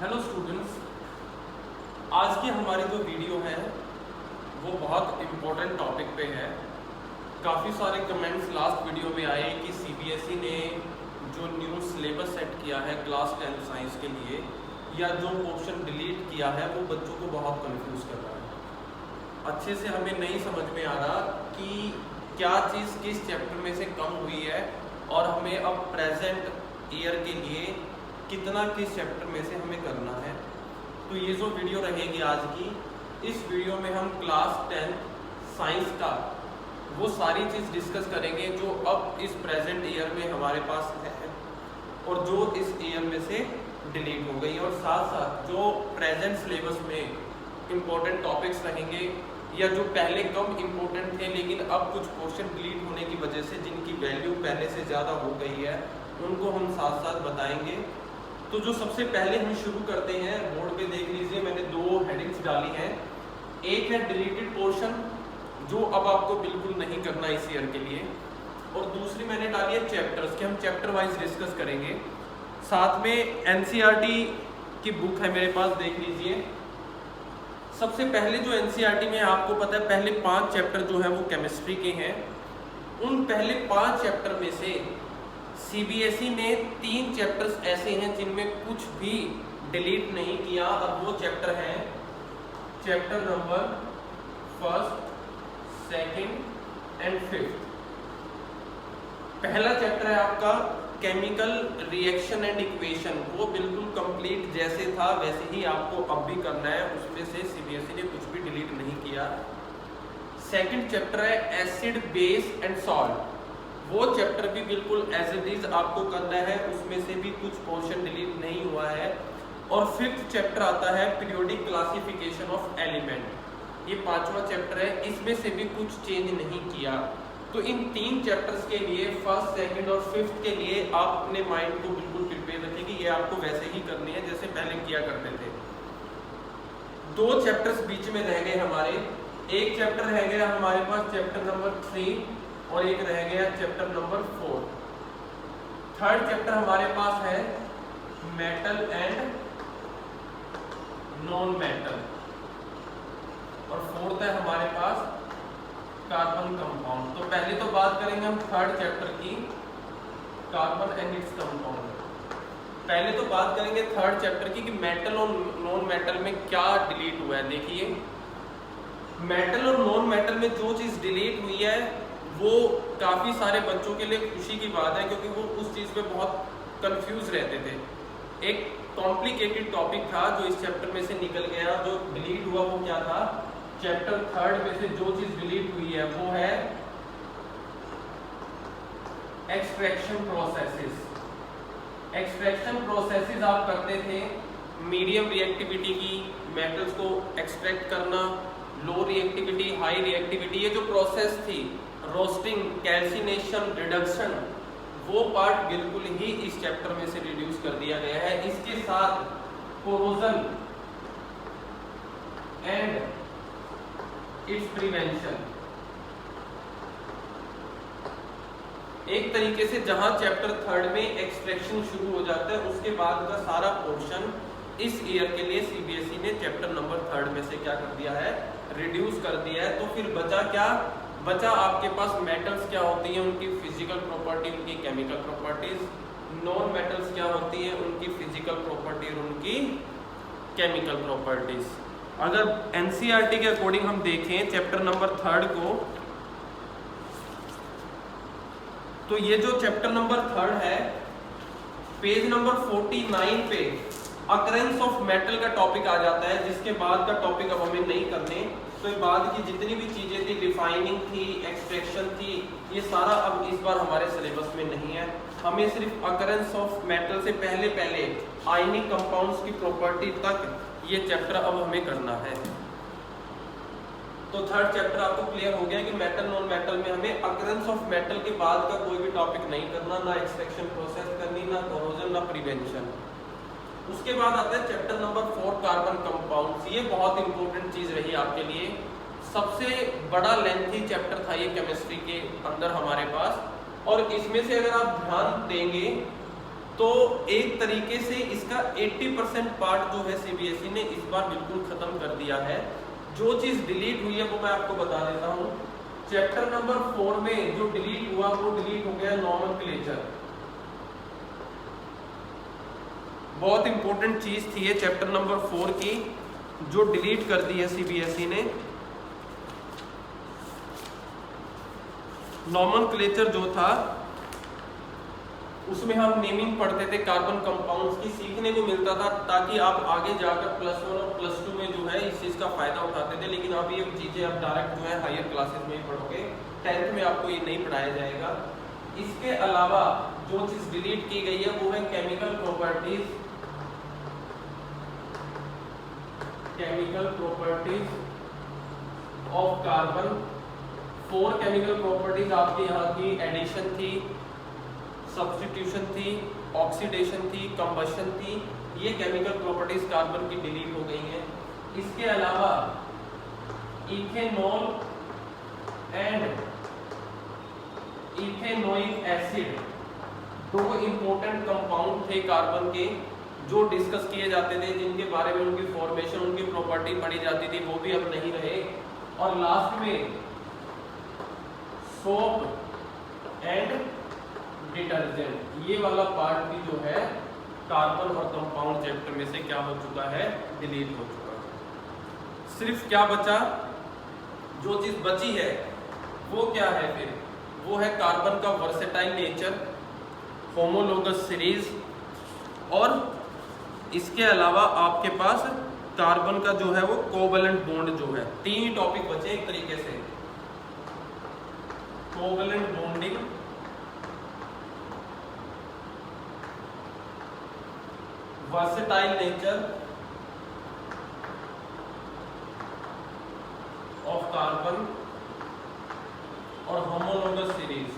Hello students, आज की हमारी जो वीडियो है वो बहुत इम्पोर्टेंट टॉपिक पे है। काफ़ी सारे कमेंट्स लास्ट वीडियो में आए कि सीबीएसई ने जो न्यू सिलेबस सेट किया है क्लास 10 साइंस के लिए या जो पोर्शन डिलीट किया है वो बच्चों को बहुत कंफ्यूज कर रहा है। अच्छे से हमें नहीं समझ में आ रहा कि क्या चीज़ किस चैप्टर में से कम हुई है और हमें अब प्रेजेंट ईयर के लिए कितना किस चैप्टर में से हमें करना है। तो ये जो वीडियो रहेगी आज की, इस वीडियो में हम क्लास 10 साइंस का वो सारी चीज़ डिस्कस करेंगे जो अब इस प्रेजेंट ईयर में हमारे पास है और जो इस ईयर में से डिलीट हो गई, और साथ साथ जो प्रेजेंट सिलेबस में इम्पोर्टेंट टॉपिक्स रहेंगे या जो पहले कम इम्पोर्टेंट थे लेकिन अब कुछ पोर्शन डिलीट होने की वजह से जिनकी वैल्यू पहले से ज़्यादा हो गई है उनको हम साथ साथ बताएंगे। तो जो सबसे पहले हम शुरू करते हैं, बोर्ड पे देख लीजिए मैंने दो हेडिंग्स डाली हैं। एक है डिलीटेड पोर्शन जो अब आपको बिल्कुल नहीं करना इस ईयर के लिए, और दूसरी मैंने डाली है चैप्टर्स के, हम चैप्टर वाइज डिस्कस करेंगे। साथ में एनसीईआरटी की बुक है मेरे पास, देख लीजिए। सबसे पहले जो एनसीईआरटी में आपको पता है पहले 5 चैप्टर जो है वो केमिस्ट्री के हैं। उन पहले 5 चैप्टर में से सीबीएसई ने 3 चैप्टर्स ऐसे हैं जिनमें कुछ भी डिलीट नहीं किया, और वो चैप्टर हैं चैप्टर नंबर 1, 2 एंड 5। पहला चैप्टर है आपका केमिकल रिएक्शन एंड इक्वेशन, वो बिल्कुल कंप्लीट जैसे था वैसे ही आपको अब भी करना है, उसमें से सीबीएसई ने कुछ भी डिलीट नहीं किया। सेकंड चैप्टर है एसिड बेस एंड सॉल्ट, वो चैप्टर भी बिल्कुल एज इट इज आपको करना है, उसमें से भी कुछ पोर्शन डिलीट नहीं हुआ है। और 5th चैप्टर आता है पीरियोडिक क्लासिफिकेशन ऑफ एलिमेंट, ये 5वां चैप्टर है, इसमें से भी कुछ चेंज नहीं किया। तो इन 3 चैप्टर्स के लिए 1st, 2nd और 5th के लिए आप अपने माइंड को बिल्कुल प्रिपेयर रखिए कि ये आपको वैसे ही करनी है जैसे पहले किया करते थे। 2 चैप्टर्स बीच में रह गए हमारे, एक चैप्टर रह गया हमारे पास चैप्टर नंबर 3 और एक रह गया चैप्टर नंबर 4। थर्ड चैप्टर हमारे पास है मेटल एंड नॉन मेटल, और 4th है हमारे पास कार्बन कंपाउंड। तो पहले तो बात करेंगे हम थर्ड चैप्टर की, कार्बन एंड इट्स कंपाउंड। पहले तो बात करेंगे थर्ड चैप्टर की कि मेटल और नॉन मेटल में क्या डिलीट हुआ है। देखिए, मेटल और नॉन मेटल में जो चीज़ डिलीट हुई है वो काफ़ी सारे बच्चों के लिए खुशी की बात है, क्योंकि वो उस चीज़ पे बहुत कंफ्यूज रहते थे। एक कॉम्प्लिकेटेड टॉपिक था जो इस चैप्टर में से निकल गया। जो डिलीट हुआ वो क्या था, चैप्टर 3 में से जो चीज़ डिलीट हुई है वो है एक्सट्रैक्शन प्रोसेसेस। एक्सट्रैक्शन प्रोसेसेस आप करते थे मीडियम रिएक्टिविटी की, मेटल्स को एक्सट्रैक्ट करना, लो रिएक्टिविटी, हाई रिएक्टिविटी, ये जो प्रोसेस थी रोस्टिंग, कैल्सिनेशन, रिडक्शन, वो पार्ट बिल्कुल ही इस चैप्टर में से रिड्यूस कर दिया गया है। इसके साथ कोरोजन एंड इट्स प्रिवेंशन, एक तरीके से जहां चैप्टर 3 में एक्सट्रैक्शन शुरू हो जाता है उसके बाद का सारा पोर्शन इस ईयर के लिए सीबीएसई ने चैप्टर नंबर 3 में से क्या कर दिया है, रिड्यूस कर दिया है। तो फिर बचा क्या, बचा आपके पास मेटल्स क्या होती हैं, उनकी फिजिकल प्रॉपर्टी, उनकी केमिकल प्रॉपर्टीज, नॉन मेटल्स क्या होती हैं, उनकी फिजिकल प्रॉपर्टी और उनकी केमिकल प्रॉपर्टीज। अगर एनसीईआरटी के अकॉर्डिंग हम देखें चैप्टर नंबर 3 को, तो ये जो चैप्टर नंबर 3 है पेज नंबर 49 पे अकरेंस ऑफ मेटल का टॉपिक आ जाता है, जिसके बाद का टॉपिक अब हमें नहीं करने। तो बाद की जितनी भी चीज़ें थी, रिफाइनिंग थी, एक्सट्रैक्शन थी, ये सारा अब इस बार हमारे सिलेबस में नहीं है। हमें सिर्फ अकरेंस ऑफ मेटल से पहले पहले आयनिक कंपाउंड्स की प्रॉपर्टी तक ये चैप्टर अब हमें करना है। तो थर्ड चैप्टर आपको क्लियर हो गया कि मेटल नॉन मेटल में हमें अकरेंस ऑफ मेटल के बाद का कोई भी टॉपिक नहीं करना, ना एक्सट्रैक्शन प्रोसेस करनी, ना कोरोजन, ना प्रिवेंशन। उसके बाद आता है चैप्टर नंबर 4 कार्बन कंपाउंड्स। ये बहुत इंपॉर्टेंट चीज़ रही आपके लिए, सबसे बड़ा लेंथी चैप्टर था ये केमिस्ट्री के अंदर हमारे पास। और इसमें से अगर आप ध्यान देंगे तो एक तरीके से इसका 80% पार्ट जो है सीबीएसई ने इस बार बिल्कुल खत्म कर दिया है। जो चीज डिलीट हुई है वो मैं आपको बता देता हूँ। चैप्टर नंबर 4 में जो डिलीट हुआ वो डिलीट हो गया नॉमेनक्लेचर। बहुत इंपॉर्टेंट चीज थी ये चैप्टर नंबर 4 की, जो डिलीट कर दी है सीबीएसई ने। नॉमेनक्लेचर जो था उसमें हम नेमिंग पढ़ते थे कार्बन कंपाउंड्स की, सीखने को मिलता था ताकि आप आगे जाकर +1 और +2 में जो है इस चीज़ का फायदा उठाते थे। लेकिन अब ये चीज़ें आप डायरेक्ट जो है हायर क्लासेस में ही पढ़ोगे, 10th में आपको ये नहीं पढ़ाया जाएगा। इसके अलावा जो चीज़ डिलीट की गई है वो है chemical properties of carbon. 4 chemical properties आपके यहाँ की एडिशन थी, सब्स्टिट्यूशन थी, ऑक्सीडेशन थी, कंबशन थी। ये केमिकल प्रॉपर्टीज कार्बन की डिलीट हो गई हैं। इसके अलावा ethanol and ethanoic acid 2 important compound थे कार्बन के जो डिस्कस किए जाते थे, जिनके बारे में उनकी फॉर्मेशन, उनकी प्रॉपर्टी पढ़ी जाती थी, वो भी अब नहीं रहे। और लास्ट में सोप एंड डिटर्जेंट, ये वाला पार्ट भी जो है कार्बन और कंपाउंड चैप्टर में से क्या हो चुका है, डिलीट हो चुका है। सिर्फ क्या बचा, जो चीज बची है वो क्या है फिर, वो है कार्बन का वर्सेटाइल नेचर, होमोलोगस सीरीज, और इसके अलावा आपके पास कार्बन का जो है वो कोवैलेंट बॉन्ड जो है। 3 टॉपिक बचे एक तरीके से, covalent bonding, versatile nature of carbon और होमोलोगस सीरीज।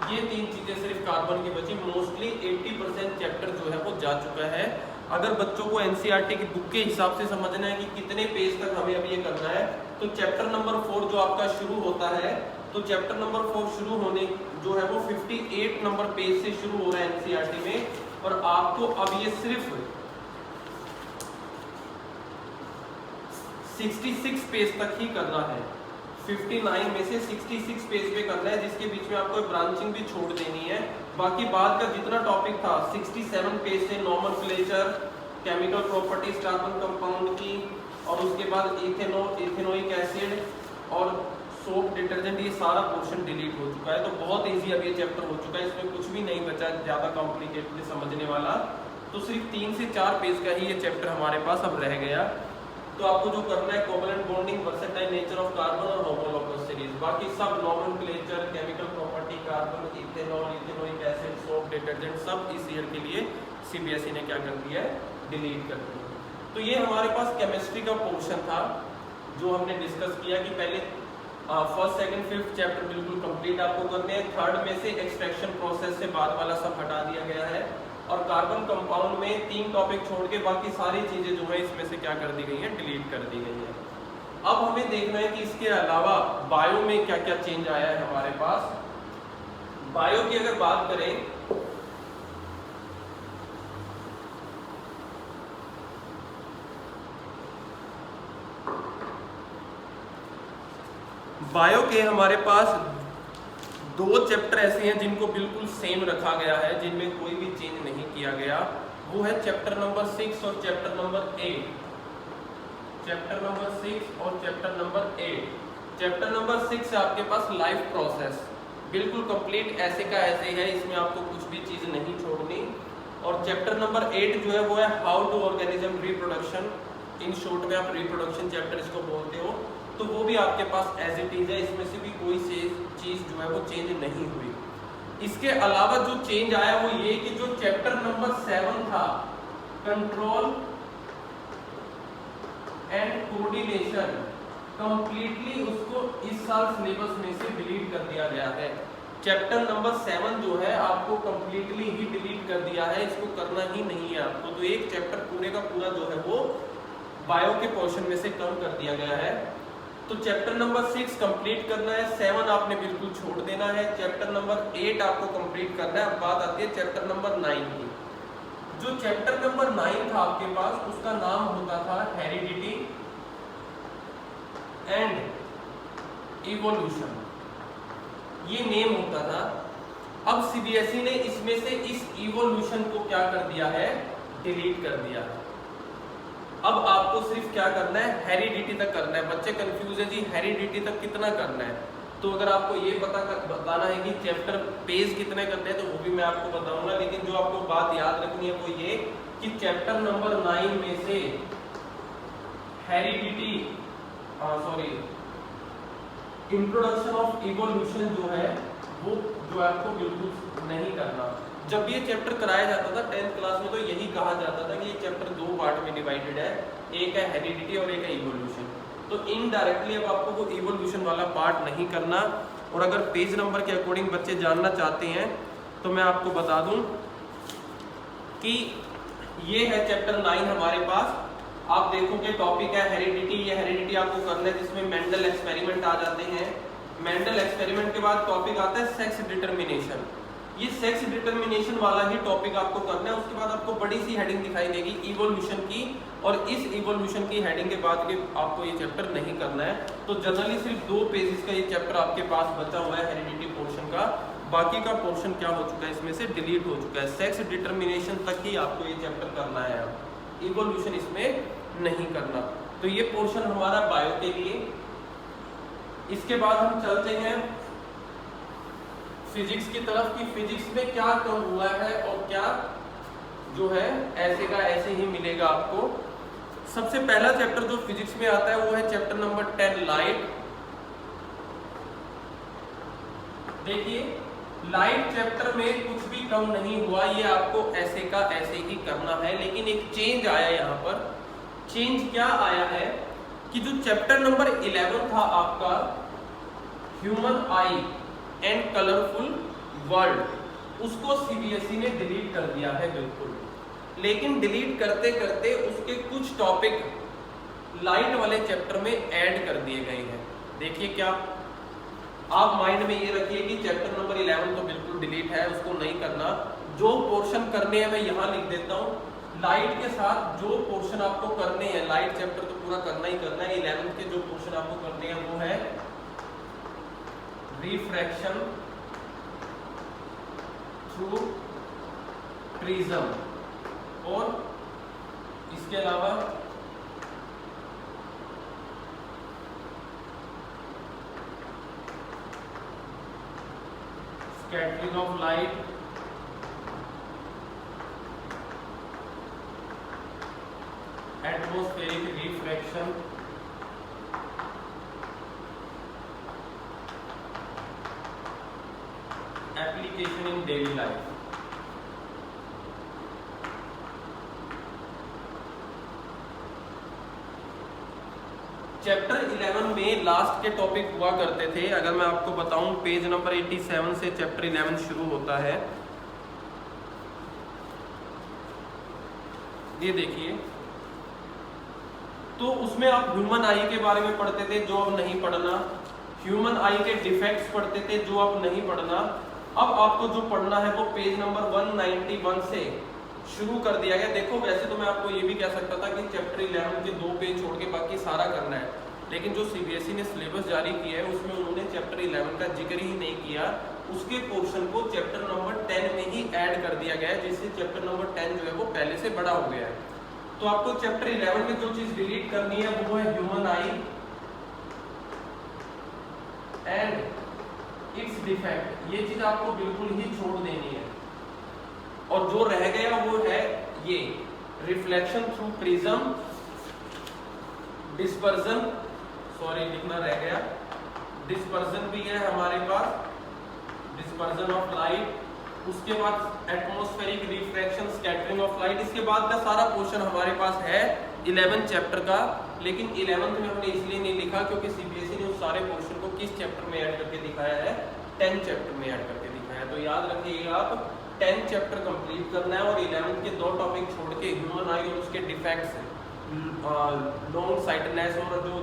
ये 3 चीजें सिर्फ कार्बन की बची। मोस्टली 80% चैप्टर जो है वो जा चुका है। अगर बच्चों को एनसीईआरटी की बुक के हिसाब से समझना है कि कितने पेज तक हमें अब ये करना है, तो चैप्टर नंबर 4 जो आपका शुरू होता है, तो चैप्टर नंबर 4 शुरू होने जो है वो 58 नंबर पेज से शुरू हो रहा है एनसीईआरटी में, और आपको अब ये सिर्फ 66 पेज तक ही करना है। 59 में से 66 पेज पे करना है, जिसके बीच में आपको ब्रांचिंग भी छोड़ देनी है। बाकी बाद का जितना टॉपिक था 67 पेज से nomenclature, chemical properties carbon compound की, और उसके बाद इथेनोइक एसिड और सोप डिटर्जेंट, ये सारा पोर्शन डिलीट हो चुका है। तो बहुत इजी अब ये चैप्टर हो चुका है, इसमें कुछ भी नहीं बचा ज़्यादा कॉम्प्लिकेटेड समझने वाला। तो सिर्फ 3 से 4 पेज का ही ये चैप्टर हमारे पास अब रह गया। तो आपको जो करना है covalent bonding, versatile nature of carbon और होमोलोगस सीरीज, बाकी सब nomenclature, chemical property, carbon, ethanol, ethanoic acid, soap detergent, सब इस ईयर के लिए सीबीएसई ने क्या कर दिया है, डिलीट कर दिया। तो ये हमारे पास केमिस्ट्री का पोर्शन था जो हमने डिस्कस किया कि पहले फर्स्ट, सेकंड, फिफ्थ चैप्टर बिल्कुल कंप्लीट आपको करने हैं। थर्ड में से एक्सट्रैक्शन प्रोसेस से बाद वाला सब हटा दिया गया है, और कार्बन कंपाउंड में 3 टॉपिक छोड़ के बाकी सारी चीजें जो है इसमें से क्या कर दी गई है, डिलीट कर दी गई है। अब हमें देखना है कि इसके अलावा बायो में क्या क्या चेंज आया है हमारे पास। बायो की अगर बात करें, बायो के हमारे पास 2 चैप्टर ऐसे हैं जिनको बिल्कुल सेम रखा गया है, जिनमें कोई भी चेंज नहीं किया गया। वो है चैप्टर नंबर 6 और चैप्टर नंबर 8। चैप्टर नंबर 6 और चैप्टर नंबर 8। चैप्टर नंबर 6 है आपके पास लाइफ प्रोसेस, बिल्कुल कंप्लीट ऐसे का ऐसे है, इसमें आपको कुछ भी चीज नहीं छोड़नी। और चैप्टर नंबर 8 जो है वो है how to organism reproduction, in short में आप रिप्रोडक्शन चैप्टर इसको बोलते हो। तो वो भी आपके पास एज इट इज है, इसमें से भी कोई चीज जो है वो चेंज नहीं हुई। इसके अलावा जो चेंज आया वो ये कि जो चैप्टर नंबर 7 था, कंट्रोल एंड कोऑर्डिनेशन, कंप्लीटली उसको इस साल सिलेबस में से डिलीट कर दिया गया है। चैप्टर नंबर 7 जो है आपको कंप्लीटली ही डिलीट कर दिया है, इसको करना ही नहीं है आपको। तो एक चैप्टर पूरे का पूरा जो है वो बायो के पोर्शन में से कम कर दिया गया है। तो चैप्टर नंबर 6 कंप्लीट करना है, 7 आपने बिल्कुल छोड़ देना है, चैप्टर नंबर 8 आपको कंप्लीट करना है। अब बात आती है चैप्टर नंबर 9 की। जो चैप्टर नंबर 9 था आपके पास, उसका नाम होता था हेरिडिटी एंड इवोल्यूशन, ये नेम होता था। अब सीबीएसई ने इसमें से इस इवोल्यूशन को क्या कर दिया है, डिलीट कर दिया है। अब आपको सिर्फ क्या करना है, हेरिडिटी तक करना है। बच्चे कंफ्यूज है जी हेरिडिटी तक कितना करना है, तो अगर आपको ये बताना है कि चैप्टर पेज कितने करने हैं तो वो भी मैं आपको बताऊंगा, लेकिन जो आपको बात याद रखनी है वो ये कि चैप्टर नंबर 9 में से हेरिडिटी इंट्रोडक्शन ऑफ इवोल्यूशन जो है वो जो आपको बिल्कुल नहीं करना। जब ये चैप्टर कराया जाता था 10th क्लास में तो यही कहा जाता था कि ये चैप्टर 2 पार्ट में डिवाइडेड है, एक है हेरिडिटी और एक है इवोल्यूशन। तो इनडायरेक्टली अब आपको वो इवोल्यूशन वाला पार्ट नहीं करना। और अगर पेज नंबर के अकॉर्डिंग बच्चे जानना चाहते हैं तो मैं आपको बता दूं कि ये है चैप्टर 9 हमारे पास। आप देखोगे टॉपिक है हेरिडिटी, ये हेरिडिटी आपको करना है जिसमें मेंडल एक्सपेरिमेंट आ जाते हैं। मेंडल एक्सपेरिमेंट के बाद टॉपिक आता है सेक्स डिटर्मिनेशन, ये सेक्स डिटर्मिनेशन वाला ही टॉपिक आपको करना है। उसके बाद आपको बड़ी सी हेडिंग दिखाई देगी इवोल्यूशन की, और इस इवोल्यूशन की हेडिंग के बाद के आपको ये चैप्टर नहीं करना है। तो जनरली सिर्फ 2 पेजेस का ये चैप्टर आपके पास बचा हुआ है हेरिडिटी पोर्शन का, बाकी का पोर्शन क्या हो चुका है, इसमें से डिलीट हो चुका है। सेक्स डिटर्मिनेशन तक ही आपको ये चैप्टर करना है, इवोल्यूशन इसमें नहीं करना। तो ये पोर्शन हमारा बायो के लिए। इसके बाद हम चलते हैं फिजिक्स की तरफ कि फिजिक्स में क्या कम हुआ है और क्या जो है ऐसे का ऐसे ही मिलेगा आपको। सबसे पहला चैप्टर जो फिजिक्स में आता है वो है चैप्टर नंबर 10 लाइट। देखिए लाइट चैप्टर में कुछ भी कम नहीं हुआ, ये आपको ऐसे का ऐसे ही करना है। लेकिन एक चेंज आया यहाँ पर। चेंज क्या आया है कि जो चैप्टर नंबर 11 था आपका human I and colourful world, उसको सीबीएसई ने डिलीट कर दिया है बिल्कुल। लेकिन डिलीट करते करते उसके कुछ टॉपिक लाइट वाले चैप्टर में ऐड कर दिए गए हैं। देखिए क्या, आप माइंड में ये रखिए कि चैप्टर नंबर 11 तो बिल्कुल डिलीट है, उसको नहीं करना। जो पोर्शन करने हैं मैं यहाँ लिख देता हूँ। लाइट के साथ जो पोर्शन आपको करने हैं, लाइट चैप्टर तो पूरा करना ही करना है, 11 के जो पोर्शन आपको करने हैं वो है रिफ्रैक्शन थ्रू प्रिज्म, और इसके अलावा scattering of light, atmospheric refraction, application in daily life. Chapter 11 में लास्ट के टॉपिक हुआ करते थे। अगर मैं आपको बताऊं पेज नंबर 87 से चैप्टर 11 शुरू होता है। ये देखिए, तो उसमें आप ह्यूमन आई के बारे में पढ़ते थे जो अब नहीं पढ़ना, ह्यूमन आई के डिफेक्ट्स पढ़ते थे जो अब नहीं पढ़ना। अब आपको जो पढ़ना है वो पेज नंबर 191 से शुरू कर दिया गया। देखो वैसे तो मैं आपको ये भी कह सकता था कि चैप्टर 11 के 2 पेज छोड़ के बाकी सारा करना है, लेकिन जो सीबीएसई ने सिलेबस जारी किया है उसमें उन्होंने चैप्टर 11 का जिक्र ही नहीं किया। उसके पोर्शन को चैप्टर नंबर 10 में ही ऐड कर दिया गया है, जिससे चैप्टर नंबर 10 जो है वो पहले से बड़ा हो गया है। तो आपको चैप्टर 11 में जो चीज डिलीट करनी है वो है human I and it's defect. ये चीज आपको बिल्कुल ही छोड़ देनी है। और जो रह गया वो है ये reflection through prism, dispersion, sorry लिखना रह गया, डिस्पर्जन भी है हमारे पास, डिस्पर्जन ऑफ लाइट। उसके बाद atmospheric refraction, scattering of light. इसके बाद का सारा पोर्शन हमारे पास है 11 चैप्टर का, लेकिन 11th में हमने इसलिए नहीं लिखा क्योंकि सीबीएसई ने उस सारे पोर्शन को किस चैप्टर में ऐड करके दिखाया है, 10 चैप्टर में ऐड करके दिखाया है। तो याद रखिएगा आप 10 चैप्टर कंप्लीट करना है और 11 के 2 टॉपिक छोड़ के ह्यूमन आई और उसके डिफेक्ट्स, लॉन्ग साइटनेस और जो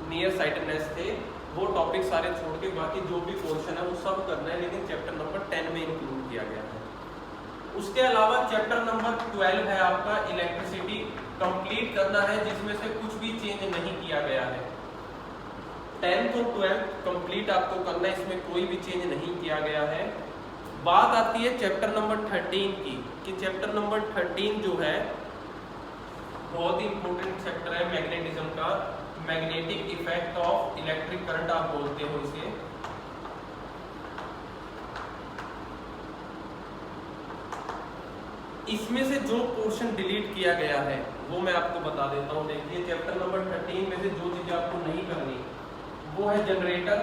नियर साइटेडनेस थे, वो टॉपिक सारे छोड़ के बाकी जो भी पोर्शन है वो सब करना है, लेकिन चैप्टर नंबर 10 में इंक्लूड किया गया है। उसके अलावा चैप्टर नंबर 12 है आपका इलेक्ट्रिसिटी, कंप्लीट करना है, जिसमें से कुछ भी चेंज नहीं किया गया है। 10th और 12th कंप्लीट आपको करना है, इसमें कोई भी चेंज नहीं किया गया है। बात आती है चैप्टर नंबर 13 की, कि चैप्टर नंबर 13 जो है बहुत ही इंपॉर्टेंट चैप्टर है मैग्नेटिज्म का, magnetic effect of electric current आप बोलते हो इसे। इसमें से जो पोर्शन डिलीट किया गया है वो मैं आपको बता देता हूँ। देखिए चैप्टर नंबर 13 में से जो चीजें आपको नहीं करनी वो है generator,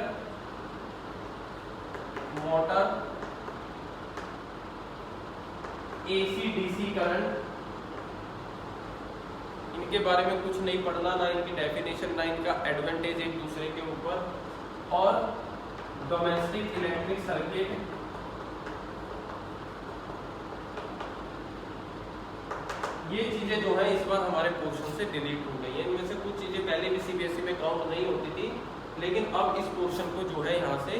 motor, AC DC current, इनके बारे में कुछ नहीं पढ़ना, ना इनकी डेफिनेशन, ना इनका एडवांटेज एक दूसरे के ऊपर, और डोमेस्टिक इलेक्ट्रिक सर्किट, ये चीजें जो है इस बार हमारे पोर्शन से डिलीट हो गई हैं। इनमें से कुछ चीजें पहले भी सीबीएसई में काउंट नहीं होती थी, लेकिन अब इस पोर्शन को जो है यहाँ से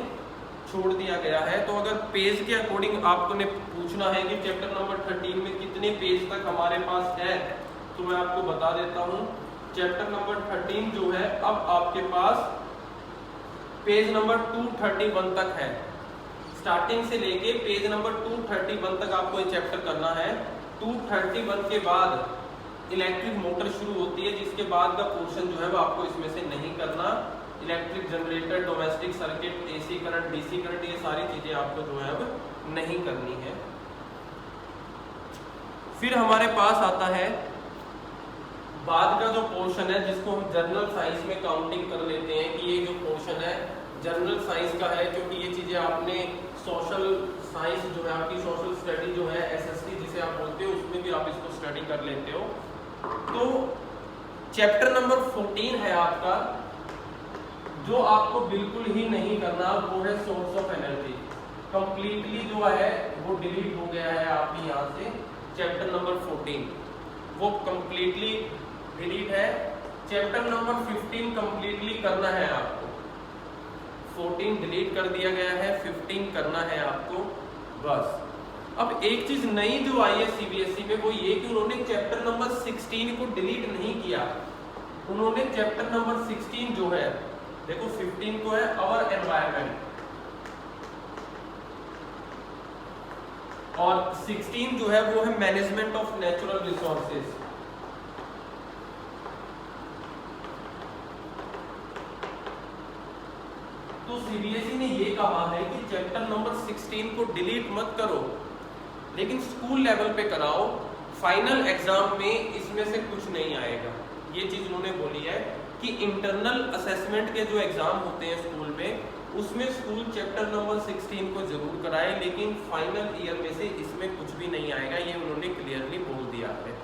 छोड़ दिया गया है। तो अगर पेज के अकॉर्डिंग आपको ने पूछना है कि चैप्टर नंबर 13 में कितने पेज तक हमारे पास है, तो मैं आपको बता देता हूँ। चैप्टर नंबर 13 जो है अब आपके पास पेज नंबर 231 तक है। स्टार्टिंग से लेके पेज नंबर 231 तक आपको ये चैप्टर करना है। 231 के बाद इलेक्ट्रिक मोटर शुरू होती है, जिसके बाद का पोर्शन जो है वो आपको इसमें से नहीं करना। Electric generator, domestic circuit, AC current, DC current, ये सारी चीजें आपको जो है अब नहीं करनी है। फिर हमारे पास आता है बाद का जो पोर्शन है, जिसको हम जनरल साइंस में काउंटिंग कर लेते हैं कि ये जो पोर्शन है जनरल साइंस का है, क्योंकि ये चीजें आपने सोशल साइंस जो है आपकी सोशल स्टडी जो है एसएसटी जिसे आप बोलते हो, उसमें भी आप इसको स्टडी कर लेते हो। तो चैप्टर नंबर 14 है आपका, जो आपको बिल्कुल ही नहीं करना वो है सोर्स ऑफ एनर्जी। कंप्लीटली जो है वो डिलीट हो गया है आपकी यहाँ से। चैप्टर नंबर 14 वो कंप्लीटली डिलीट है। चैप्टर नंबर 15 कंप्लीटली करना है आपको। 14 डिलीट कर दिया गया है, 15 करना है आपको बस। अब एक चीज नई जो आई है सीबीएसई में वो ये कि उन्होंने चैप्टर नंबर 16 को डिलीट नहीं किया। उन्होंने चैप्टर नंबर 16 जो है, देखो 15 को है अवर एनवायरनमेंट, और 16 जो है वो है मैनेजमेंट ऑफ नेचुरल रिसोर्सेज। तो सीबीएसई ने ये कहा है कि चैप्टर नंबर 16 को डिलीट मत करो, लेकिन स्कूल लेवल पे कराओ। फाइनल एग्जाम में इसमें से कुछ नहीं आएगा। ये चीज उन्होंने बोली है कि इंटरनल असेसमेंट के जो एग्जाम होते हैं स्कूल में, उसमें स्कूल चैप्टर नंबर 16 को जरूर कराए, लेकिन फाइनल ईयर में से इसमें कुछ भी नहीं आएगा। ये उन्होंने क्लियरली बोल दिया है।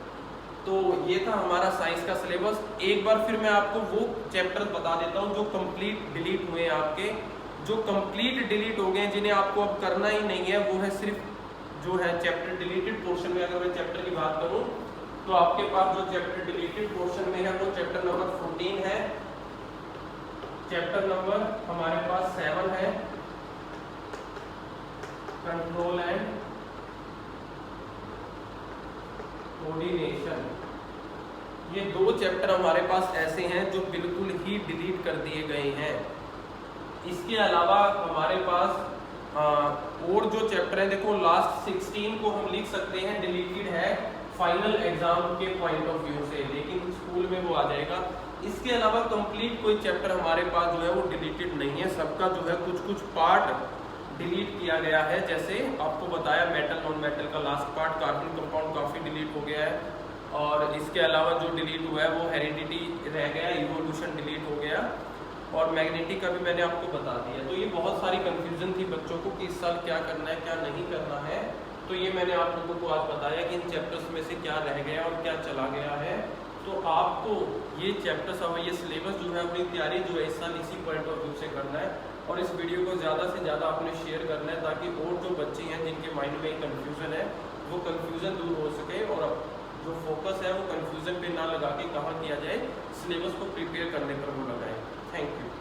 तो ये था हमारा साइंस का सिलेबस। एक बार फिर मैं आपको वो चैप्टर बता देता हूँ जो कंप्लीट डिलीट हुए हैं आपके। जो कंप्लीट डिलीट हो गए, जिन्हें आपको अब करना ही नहीं है, वो है सिर्फ जो है चैप्टर डिलीटेड पोर्शन में। अगर मैं चैप्टर की बात करूँ तो आपके पास जो चैप्टर डिलीटेड पोर्शन में है वो चैप्टर नंबर 14 है। चैप्टर नंबर हमारे पास 7 है, कंट्रोल एंड कोऑर्डिनेशन। ये दो चैप्टर हमारे पास ऐसे हैं जो बिल्कुल ही डिलीट कर दिए गए हैं। इसके अलावा हमारे पास और जो चैप्टर है, देखो लास्ट 16 को हम लिख सकते हैं डिलीटेड है फाइनल एग्जाम के पॉइंट ऑफ व्यू से, लेकिन स्कूल में वो आ जाएगा। इसके अलावा कंप्लीट कोई चैप्टर हमारे पास जो है वो डिलीटेड नहीं है। सबका जो है कुछ कुछ पार्ट डिलीट किया गया है। जैसे आपको बताया मेटल नॉन मेटल का लास्ट पार्ट, कार्बन कंपाउंड काफ़ी डिलीट हो गया है। और इसके अलावा जो डिलीट हुआ है वो हेरिडिटी रह गया, इवोल्यूशन डिलीट हो गया, और मैग्नेटिक का भी मैंने आपको बता दिया। तो ये बहुत सारी कंफ्यूजन थी बच्चों को कि इस साल क्या करना है क्या नहीं करना है। तो ये मैंने आप लोगों को आज बताया कि इन चैप्टर्स में से क्या रह गया और क्या चला गया है। तो आपको ये चैप्टर्स और ये सिलेबस जो है अपनी तैयारी जो है इस साल इसी पॉइंट ऑफ व्यू से करना है, और इस वीडियो को ज़्यादा से ज़्यादा आपने शेयर करना है, ताकि और जो बच्चे हैं जिनके माइंड में कन्फ्यूज़न है वो कन्फ्यूज़न दूर हो सके, और जो फोकस है वो कन्फ्यूज़न पे ना लगा के कहाँ किया जाए, सिलेबस को प्रिपेयर करने पर वो लगाएं। Thank you.